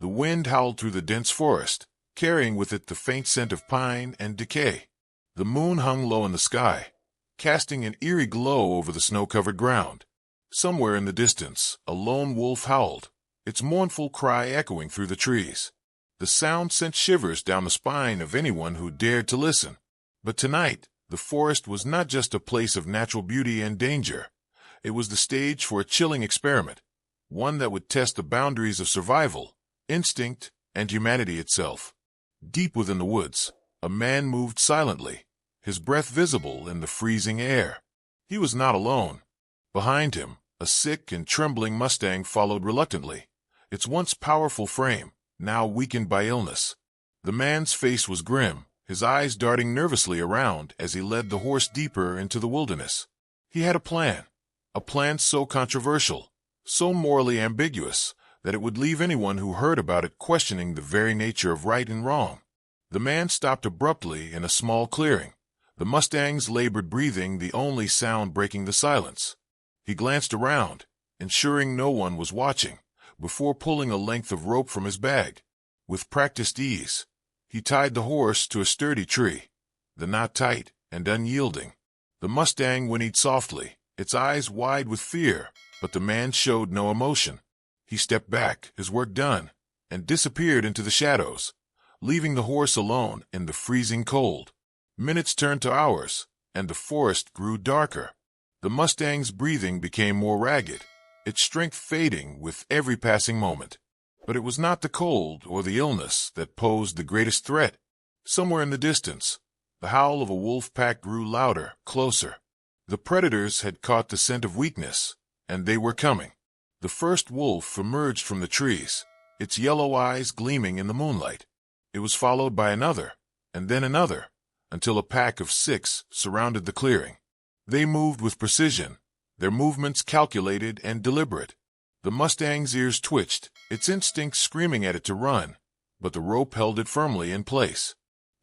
The wind howled through the dense forest, carrying with it the faint scent of pine and decay. The moon hung low in the sky, casting an eerie glow over the snow-covered ground. Somewhere in the distance, a lone wolf howled, its mournful cry echoing through the trees. The sound sent shivers down the spine of anyone who dared to listen. But tonight, the forest was not just a place of natural beauty and danger. It was the stage for a chilling experiment, one that would test the boundaries of survival, instinct, and humanity itself. Deep within the woods, a man moved silently, his breath visible in the freezing air. He was not alone. Behind him, a sick and trembling Mustang followed reluctantly, its once powerful frame now weakened by illness. The man's face was grim, his eyes darting nervously around as he led the horse deeper into the wilderness. He had a plan so controversial, so morally ambiguous, that it would leave anyone who heard about it questioning the very nature of right and wrong. The man stopped abruptly in a small clearing, the Mustang's labored breathing the only sound breaking the silence. He glanced around, ensuring no one was watching, before pulling a length of rope from his bag. With practiced ease, he tied the horse to a sturdy tree, the knot tight and unyielding. The Mustang whinnied softly, its eyes wide with fear, but the man showed no emotion. He stepped back, his work done, and disappeared into the shadows, leaving the horse alone in the freezing cold. Minutes turned to hours, and the forest grew darker. The Mustang's breathing became more ragged, its strength fading with every passing moment. But it was not the cold or the illness that posed the greatest threat. Somewhere in the distance, the howl of a wolf pack grew louder, closer. The predators had caught the scent of weakness, and they were coming. The first wolf emerged from the trees, its yellow eyes gleaming in the moonlight. It was followed by another, and then another, until a pack of 6 surrounded the clearing. They moved with precision, their movements calculated and deliberate. The Mustang's ears twitched, its instincts screaming at it to run, but the rope held it firmly in place.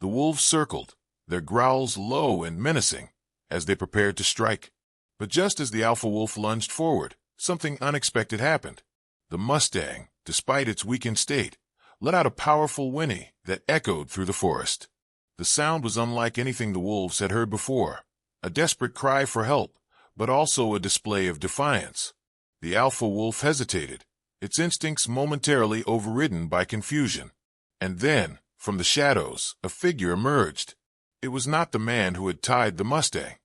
The wolves circled, their growls low and menacing, as they prepared to strike. But just as the alpha wolf lunged forward, something unexpected happened. The Mustang, despite its weakened state, let out a powerful whinny that echoed through the forest. The sound was unlike anything the wolves had heard before, a desperate cry for help, but also a display of defiance. The alpha wolf hesitated, its instincts momentarily overridden by confusion. And then, from the shadows, a figure emerged. It was not the man who had tied the Mustang.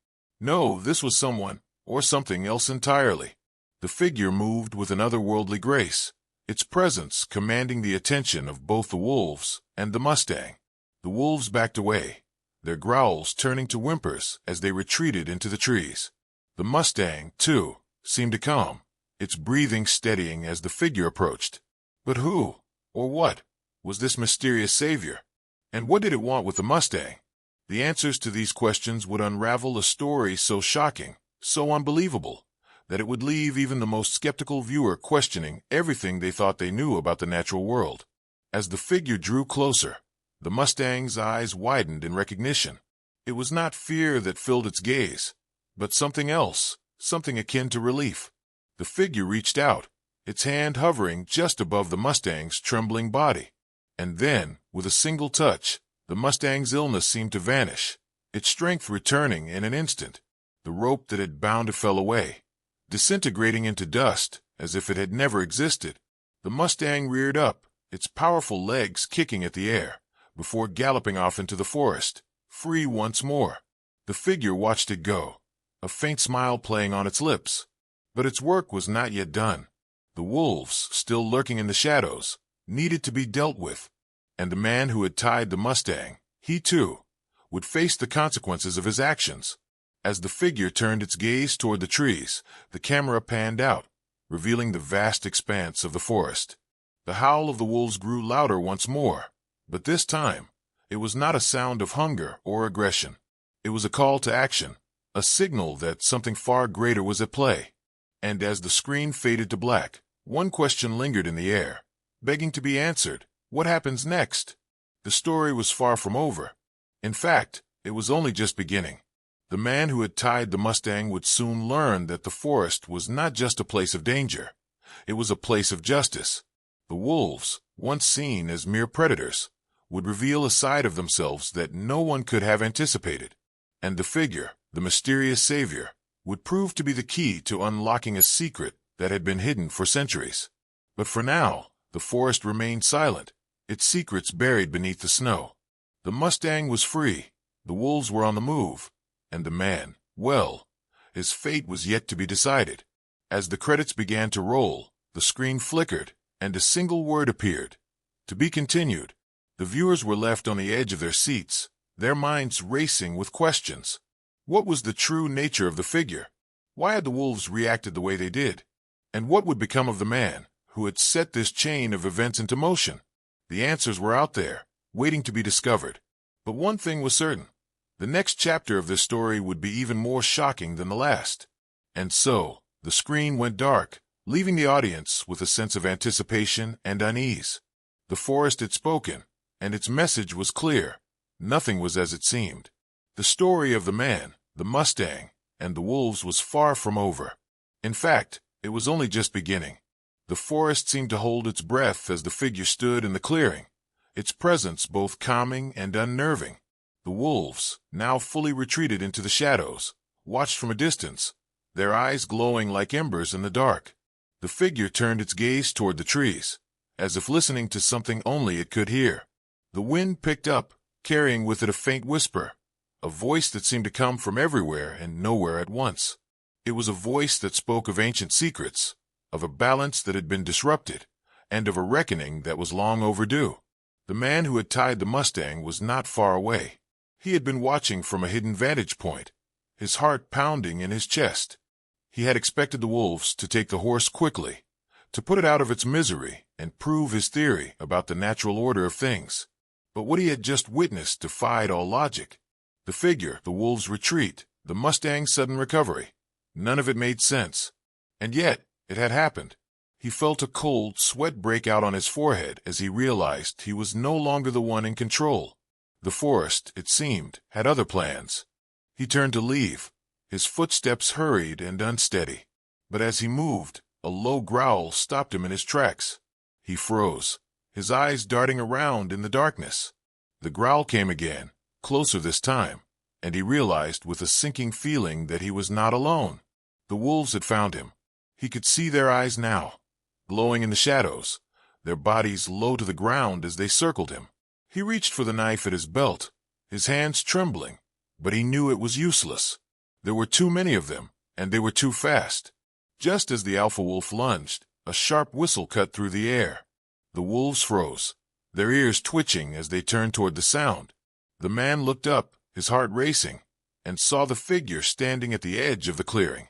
No, this was someone, or something else entirely. The figure moved with an otherworldly grace, its presence commanding the attention of both the wolves and the Mustang. The wolves backed away, their growls turning to whimpers as they retreated into the trees. The Mustang, too, seemed to calm, its breathing steadying as the figure approached. But who, or what, was this mysterious savior? And what did it want with the Mustang? The answers to these questions would unravel a story so shocking, so unbelievable, that it would leave even the most skeptical viewer questioning everything they thought they knew about the natural world. As the figure drew closer, the Mustang's eyes widened in recognition. It was not fear that filled its gaze, but something else, something akin to relief. The figure reached out, its hand hovering just above the Mustang's trembling body. And then, with a single touch, the Mustang's illness seemed to vanish, its strength returning in an instant. The rope that had bound it fell away, disintegrating into dust as if it had never existed. The Mustang reared up, its powerful legs kicking at the air, before galloping off into the forest, free once more. The figure watched it go, a faint smile playing on its lips. But its work was not yet done. The wolves, still lurking in the shadows, needed to be dealt with. And the man who had tied the Mustang, he too, would face the consequences of his actions. As the figure turned its gaze toward the trees, the camera panned out, revealing the vast expanse of the forest. The howl of the wolves grew louder once more, but this time, it was not a sound of hunger or aggression. It was a call to action, a signal that something far greater was at play. And as the screen faded to black, one question lingered in the air, begging to be answered. What happens next? The story was far from over. In fact, it was only just beginning. The man who had tied the Mustang would soon learn that the forest was not just a place of danger. It was a place of justice. The wolves, once seen as mere predators, would reveal a side of themselves that no one could have anticipated. And the figure, the mysterious savior, would prove to be the key to unlocking a secret that had been hidden for centuries. But for now, the forest remained silent, its secrets buried beneath the snow. The Mustang was free, the wolves were on the move, and the man, well, his fate was yet to be decided. As the credits began to roll, the screen flickered, and a single word appeared. To be continued. The viewers were left on the edge of their seats, their minds racing with questions. What was the true nature of the figure? Why had the wolves reacted the way they did? And what would become of the man who had set this chain of events into motion? The answers were out there, waiting to be discovered. But one thing was certain. The next chapter of this story would be even more shocking than the last. And so, the screen went dark, leaving the audience with a sense of anticipation and unease. The forest had spoken, and its message was clear. Nothing was as it seemed. The story of the man, the Mustang, and the wolves was far from over. In fact, it was only just beginning. The forest seemed to hold its breath as the figure stood in the clearing, its presence both calming and unnerving. The wolves, now fully retreated into the shadows, watched from a distance, their eyes glowing like embers in the dark. The figure turned its gaze toward the trees, as if listening to something only it could hear. The wind picked up, carrying with it a faint whisper, a voice that seemed to come from everywhere and nowhere at once. It was a voice that spoke of ancient secrets, of a balance that had been disrupted, and of a reckoning that was long overdue. The man who had tied the Mustang was not far away. He had been watching from a hidden vantage point, his heart pounding in his chest. He had expected the wolves to take the horse quickly, to put it out of its misery and prove his theory about the natural order of things. But what he had just witnessed defied all logic. The figure, the wolves' retreat, the Mustang's sudden recovery. None of it made sense. And yet, it had happened. He felt a cold sweat break out on his forehead as he realized he was no longer the one in control. The forest, it seemed, had other plans. He turned to leave, his footsteps hurried and unsteady. But as he moved, a low growl stopped him in his tracks. He froze, his eyes darting around in the darkness. The growl came again, closer this time, and he realized with a sinking feeling that he was not alone. The wolves had found him. He could see their eyes now, glowing in the shadows, their bodies low to the ground as they circled him. He reached for the knife at his belt, his hands trembling, but he knew it was useless. There were too many of them, and they were too fast. Just as the alpha wolf lunged, a sharp whistle cut through the air. The wolves froze, their ears twitching as they turned toward the sound. The man looked up, his heart racing, and saw the figure standing at the edge of the clearing.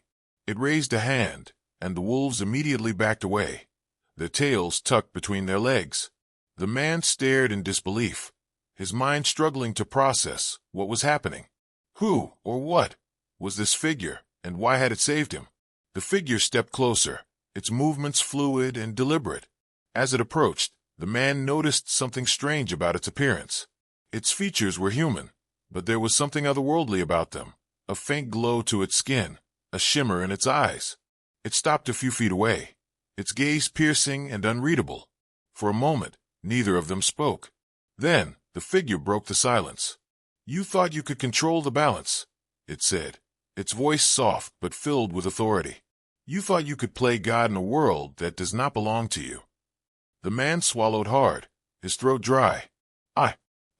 It raised a hand, and the wolves immediately backed away, their tails tucked between their legs. The man stared in disbelief, his mind struggling to process what was happening. Who, or what, was this figure, and why had it saved him? The figure stepped closer, its movements fluid and deliberate. As it approached, the man noticed something strange about its appearance. Its features were human, but there was something otherworldly about them, a faint glow to its skin, a shimmer in its eyes. It stopped a few feet away, its gaze piercing and unreadable. For a moment, neither of them spoke. Then, the figure broke the silence. "You thought you could control the balance," it said, its voice soft but filled with authority. "You thought you could play God in a world that does not belong to you." The man swallowed hard, his throat dry.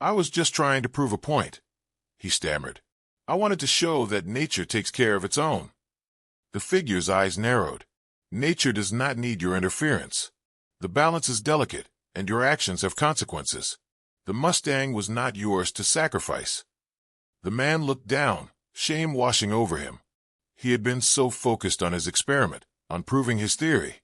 I was just trying to prove a point," he stammered. "I wanted to show that nature takes care of its own." The figure's eyes narrowed. "Nature does not need your interference. The balance is delicate, and your actions have consequences. The Mustang was not yours to sacrifice." The man looked down, shame washing over him. He had been so focused on his experiment, on proving his theory,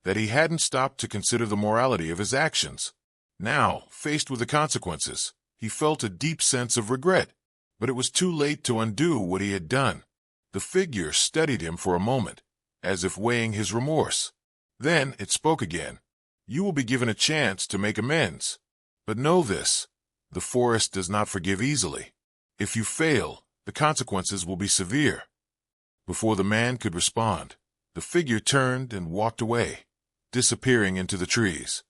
that he hadn't stopped to consider the morality of his actions. Now, faced with the consequences, he felt a deep sense of regret, but it was too late to undo what he had done. The figure studied him for a moment, as if weighing his remorse. Then it spoke again. "You will be given a chance to make amends. But know this, the forest does not forgive easily. If you fail, the consequences will be severe." Before the man could respond, the figure turned and walked away, disappearing into the trees.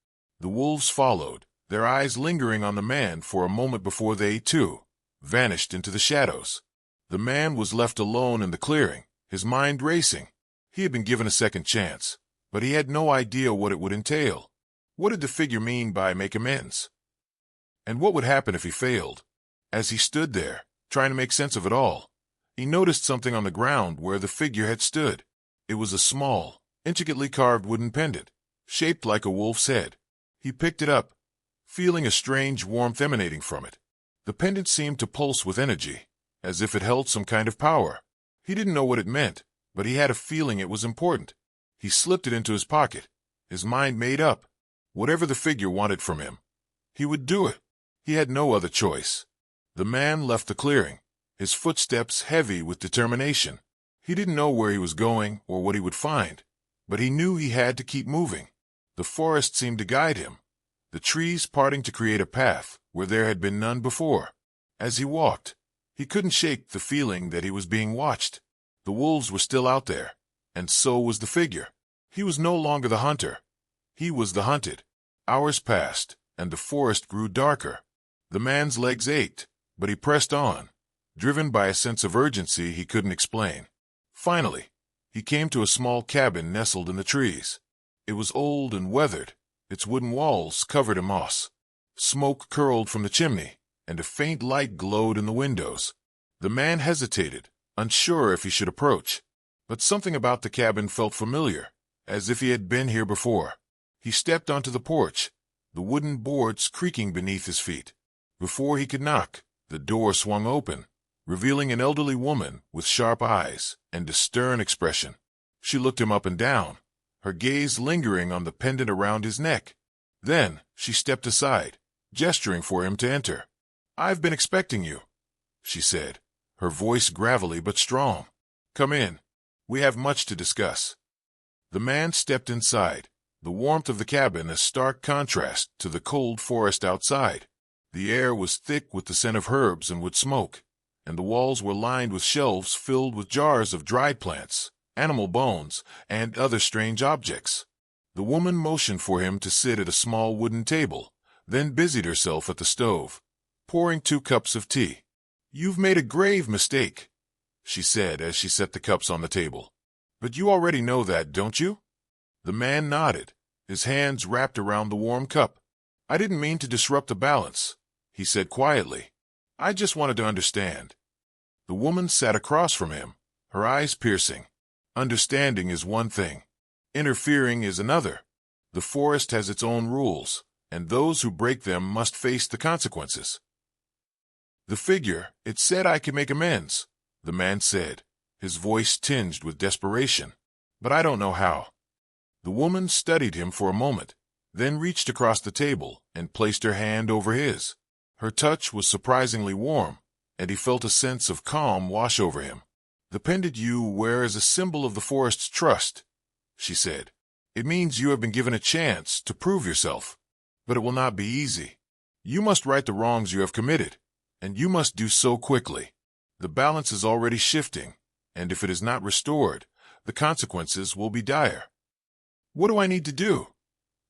The wolves followed, their eyes lingering on the man for a moment before they, too, vanished into the shadows. The man was left alone in the clearing, his mind racing. He had been given a second chance, but he had no idea what it would entail. What did the figure mean by make amends? And what would happen if he failed? As he stood there, trying to make sense of it all, he noticed something on the ground where the figure had stood. It was a small, intricately carved wooden pendant, shaped like a wolf's head. He picked it up, feeling a strange warmth emanating from it. The pendant seemed to pulse with energy, as if it held some kind of power. He didn't know what it meant, but he had a feeling it was important. He slipped it into his pocket, his mind made up. Whatever the figure wanted from him, he would do it. He had no other choice. The man left the clearing, his footsteps heavy with determination. He didn't know where he was going or what he would find, but he knew he had to keep moving. The forest seemed to guide him, the trees parting to create a path where there had been none before. As he walked, he couldn't shake the feeling that he was being watched. The wolves were still out there, and so was the figure. He was no longer the hunter. He was the hunted. Hours passed, and the forest grew darker. The man's legs ached, but he pressed on, driven by a sense of urgency he couldn't explain. Finally, he came to a small cabin nestled in the trees. It was old and weathered, its wooden walls covered in moss. Smoke curled from the chimney, and a faint light glowed in the windows. The man hesitated, unsure if he should approach, but something about the cabin felt familiar, as if he had been here before. He stepped onto the porch, the wooden boards creaking beneath his feet. Before he could knock, the door swung open, revealing an elderly woman with sharp eyes and a stern expression. She looked him up and down, her gaze lingering on the pendant around his neck. Then she stepped aside, gesturing for him to enter. "I've been expecting you," she said, her voice gravelly but strong. "Come in. We have much to discuss." The man stepped inside, the warmth of the cabin a stark contrast to the cold forest outside. The air was thick with the scent of herbs and wood smoke, and the walls were lined with shelves filled with jars of dried plants, animal bones, and other strange objects. The woman motioned for him to sit at a small wooden table, then busied herself at the stove, pouring 2 cups of tea. "You've made a grave mistake," she said as she set the cups on the table. "But you already know that, don't you?" The man nodded, his hands wrapped around the warm cup. "I didn't mean to disrupt the balance," he said quietly. "I just wanted to understand." The woman sat across from him, her eyes piercing. Understanding is one thing. Interfering is another. The forest has its own rules, and those who break them must face the consequences. "The figure, it said I could make amends," the man said, his voice tinged with desperation. "But I don't know how." The woman studied him for a moment, then reached across the table and placed her hand over his. Her touch was surprisingly warm, and he felt a sense of calm wash over him. "The pendant you wear is a symbol of the forest's trust," she said. "It means you have been given a chance to prove yourself. But it will not be easy. You must right the wrongs you have committed, and you must do so quickly. The balance is already shifting, and if it is not restored, the consequences will be dire." "What do I need to do?"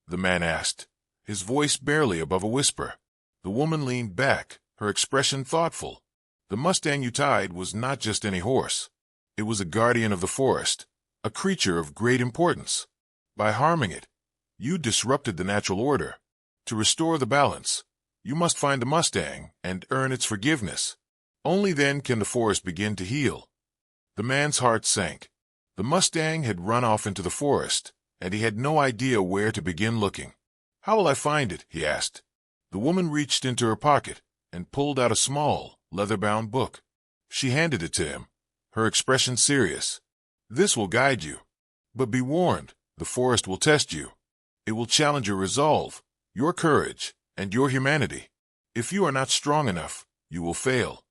the man asked, his voice barely above a whisper. The woman leaned back, her expression thoughtful. "The Mustang you tied was not just any horse. It was a guardian of the forest, a creature of great importance. By harming it, you disrupted the natural order. To restore the balance, you must find the Mustang and earn its forgiveness. Only then can the forest begin to heal." The man's heart sank. The Mustang had run off into the forest, and he had no idea where to begin looking. "How will I find it?" he asked. The woman reached into her pocket and pulled out a small, leather-bound book. She handed it to him, her expression serious. "This will guide you. But be warned, the forest will test you. It will challenge your resolve, your courage, and your humanity. If you are not strong enough, you will fail."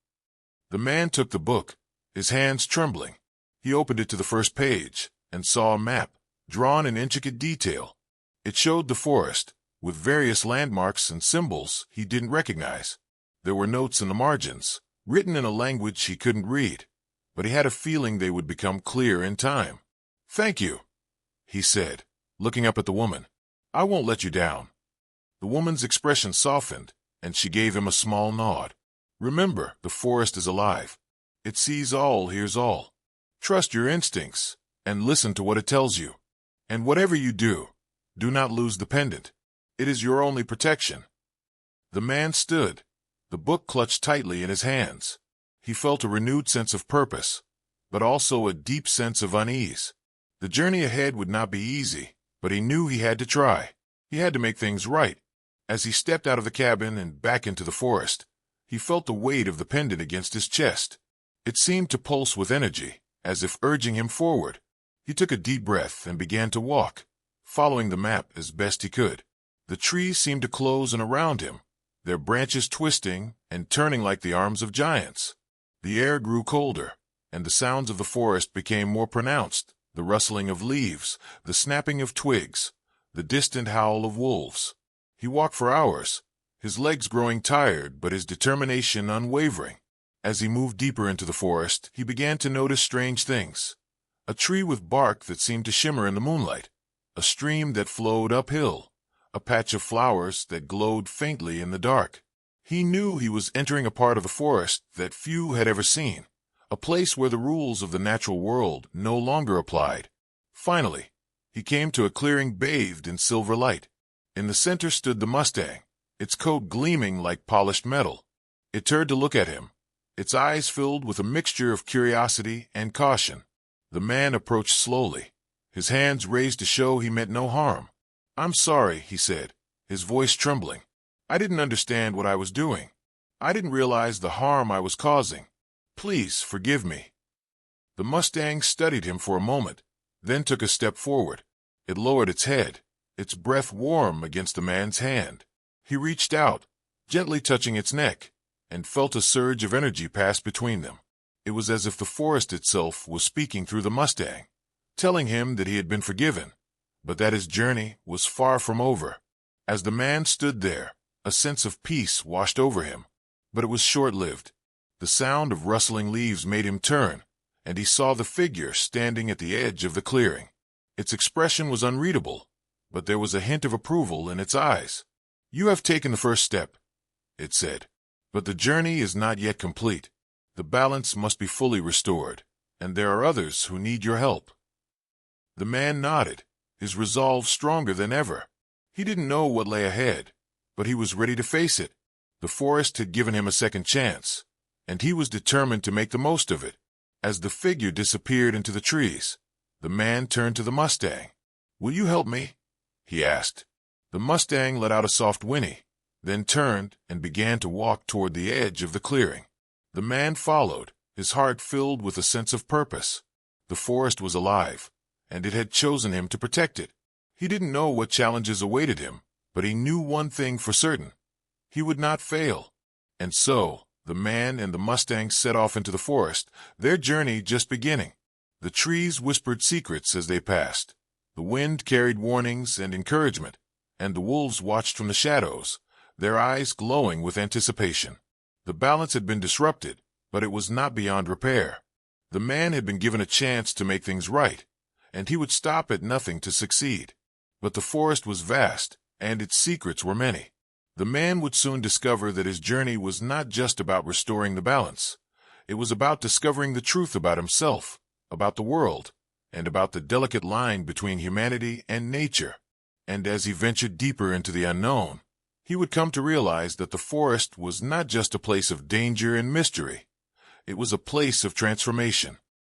The man took the book, his hands trembling. He opened it to the first page and saw a map, drawn in intricate detail. It showed the forest, with various landmarks and symbols he didn't recognize. There were notes in the margins, written in a language he couldn't read, but he had a feeling they would become clear in time. "Thank you," he said, looking up at the woman. "I won't let you down." The woman's expression softened, and she gave him a small nod. Remember, the forest is alive. It sees all, hears all. Trust your instincts, and listen to what it tells you. And whatever you do, do not lose the pendant. It is your only protection. The man stood, the book clutched tightly in his hands. He felt a renewed sense of purpose, but also a deep sense of unease. The journey ahead would not be easy, but he knew he had to try. He had to make things right. As he stepped out of the cabin and back into the forest, he felt the weight of the pendant against his chest. It seemed to pulse with energy, as if urging him forward. He took a deep breath and began to walk, following the map as best he could. The trees seemed to close in around him, their branches twisting and turning like the arms of giants. The air grew colder, and the sounds of the forest became more pronounced, the rustling of leaves, the snapping of twigs, the distant howl of wolves. He walked for hours, his legs growing tired but his determination unwavering. As he moved deeper into the forest, he began to notice strange things. A tree with bark that seemed to shimmer in the moonlight, a stream that flowed uphill, a patch of flowers that glowed faintly in the dark. He knew he was entering a part of the forest that few had ever seen, a place where the rules of the natural world no longer applied. Finally, he came to a clearing bathed in silver light. In the center stood the Mustang, its coat gleaming like polished metal. It turned to look at him, its eyes filled with a mixture of curiosity and caution. The man approached slowly, his hands raised to show he meant no harm. "I'm sorry," he said, his voice trembling. "I didn't understand what I was doing. I didn't realize the harm I was causing. Please forgive me." The Mustang studied him for a moment, then took a step forward. It lowered its head, its breath warm against the man's hand. He reached out, gently touching its neck, and felt a surge of energy pass between them. It was as if the forest itself was speaking through the Mustang, telling him that he had been forgiven, but that his journey was far from over. As the man stood there, a sense of peace washed over him, but it was short-lived. The sound of rustling leaves made him turn, and he saw the figure standing at the edge of the clearing. Its expression was unreadable, but there was a hint of approval in its eyes. "You have taken the first step," it said, "but the journey is not yet complete. The balance must be fully restored, and there are others who need your help." The man nodded, his resolve stronger than ever. He didn't know what lay ahead, but he was ready to face it. The forest had given him a second chance, and he was determined to make the most of it. As the figure disappeared into the trees, the man turned to the Mustang. "Will you help me?" he asked. The Mustang let out a soft whinny, then turned and began to walk toward the edge of the clearing. The man followed, his heart filled with a sense of purpose. The forest was alive, and it had chosen him to protect it. He didn't know what challenges awaited him, but he knew one thing for certain. He would not fail. And so, the man and the Mustang set off into the forest, their journey just beginning. The trees whispered secrets as they passed. The wind carried warnings and encouragement, and the wolves watched from the shadows, their eyes glowing with anticipation. The balance had been disrupted, but it was not beyond repair. The man had been given a chance to make things right, and he would stop at nothing to succeed. But the forest was vast, and its secrets were many. The man would soon discover that his journey was not just about restoring the balance. It was about discovering the truth about himself, about the world, and about the delicate line between humanity and nature. And as he ventured deeper into the unknown, he would come to realize that the forest was not just a place of danger and mystery. It was a place of transformation,